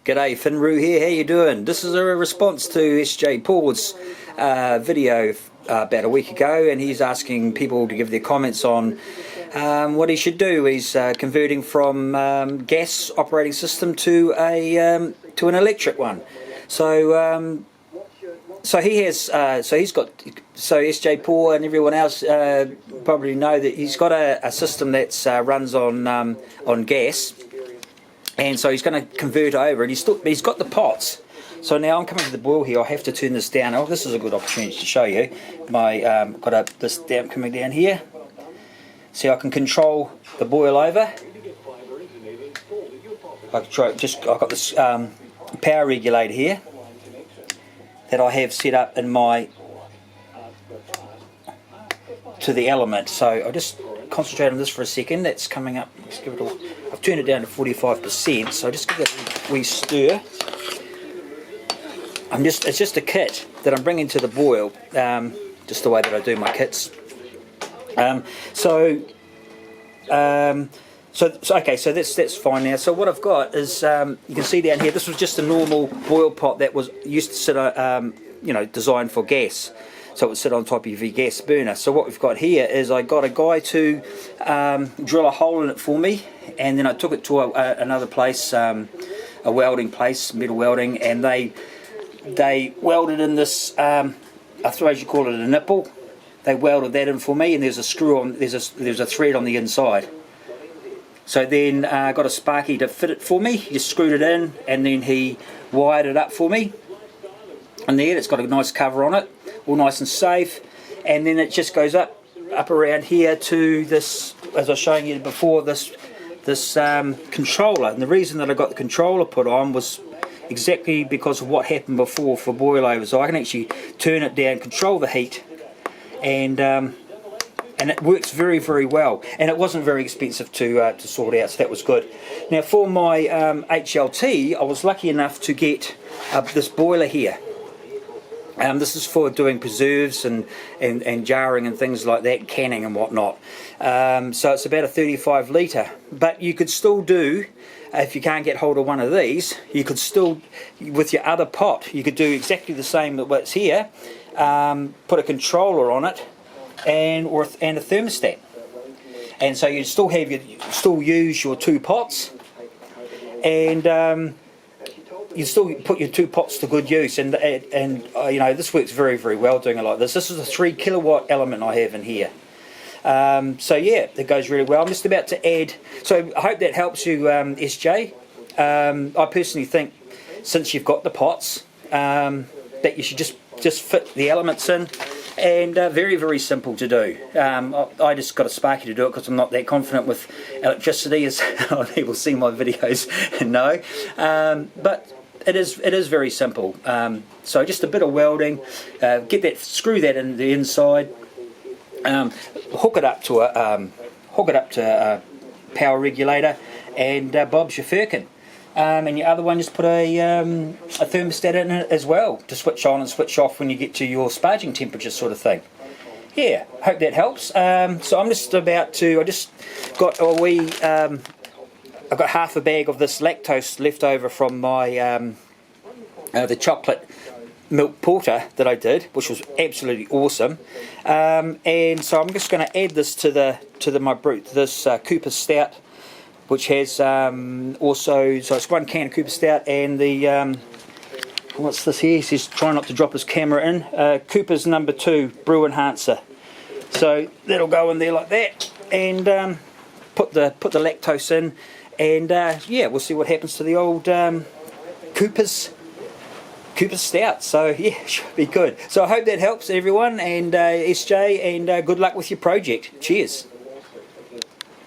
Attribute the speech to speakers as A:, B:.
A: G'day, Finroo here, how you doing? This is a response to SJPorr's video about a week ago, and he's asking people to give their comments on what he should do. He's converting from gas operating system to an electric one. So SJPorr and everyone else probably know that he's got a system that's runs on gas. And so he's going to convert over, and he's got the pots. So now I'm coming to the boil here. I have to turn this down. Oh, this is a good opportunity to show you. This damp coming down here. See, I can control the boil over. I've got this power regulator here that I have set up in to the element. So I'll just concentrate on this for a second. That's coming up. Let's give it I've turned it down to 45%, so just give it a wee stir. It's just a kit that I'm bringing to the boil, just the way that I do my kits. So that's fine now. So what I've got is you can see down here. This was just a normal boil pot that was used to sit, designed for gas. So it would sit on top of your gas burner. So what we've got here is I got a guy to drill a hole in it for me, and then I took it to another place, a welding place, metal welding, and they welded in this, I suppose you call it a nipple. They welded that in for me, and there's a screw on, there's a thread on the inside. So then I got a Sparky to fit it for me. He just screwed it in, and then he wired it up for me. And there, it's got a nice cover on it, all nice and safe, and then it just goes up around here to this, as I was showing you before, this controller. And the reason that I got the controller put on was exactly because of what happened before for boil over. So I can actually turn it down, control the heat, and it works very, very well. And it wasn't very expensive to sort out, so that was good. Now for my HLT, I was lucky enough to get this boiler here. This is for doing preserves and jarring and things like that, canning and whatnot. So it's about a 35 litre. But you could still do, if you can't get hold of one of these, you could still, with your other pot, you could do exactly the same that what's here. Put a controller on it and a thermostat. And so you still use your two pots, and you still put your two pots to good use, and this works very, very well doing it like this. This is a 3 kilowatt element I have in here. So yeah, it goes really well. I'm just about to add, so I hope that helps you, SJ. I personally think, since you've got the pots, that you should just fit the elements in, and very, very simple to do. I just got a Sparky to do it because I'm not that confident with electricity, as people see my videos and know. But it is very simple. So just a bit of welding, screw that in the inside, hook it up to a power regulator, and Bob's your firkin. And your other one, just put a thermostat in it as well to switch on and switch off when you get to your sparging temperature, sort of thing. Yeah, hope that helps. So I'm just about to, I've got half a bag of this lactose left over from my the chocolate milk porter that I did, which was absolutely awesome. And so I'm just going to add this to my brew, this Cooper Stout, which has so it's 1 can of Cooper Stout, and the what's this here? He says try not to drop his camera in. Cooper's number 2 brew enhancer. So that'll go in there like that, and put the lactose in, and yeah, we'll see what happens to the old Cooper Stout. So yeah, should be good. So I hope that helps everyone, and SJ, and good luck with your project. Cheers.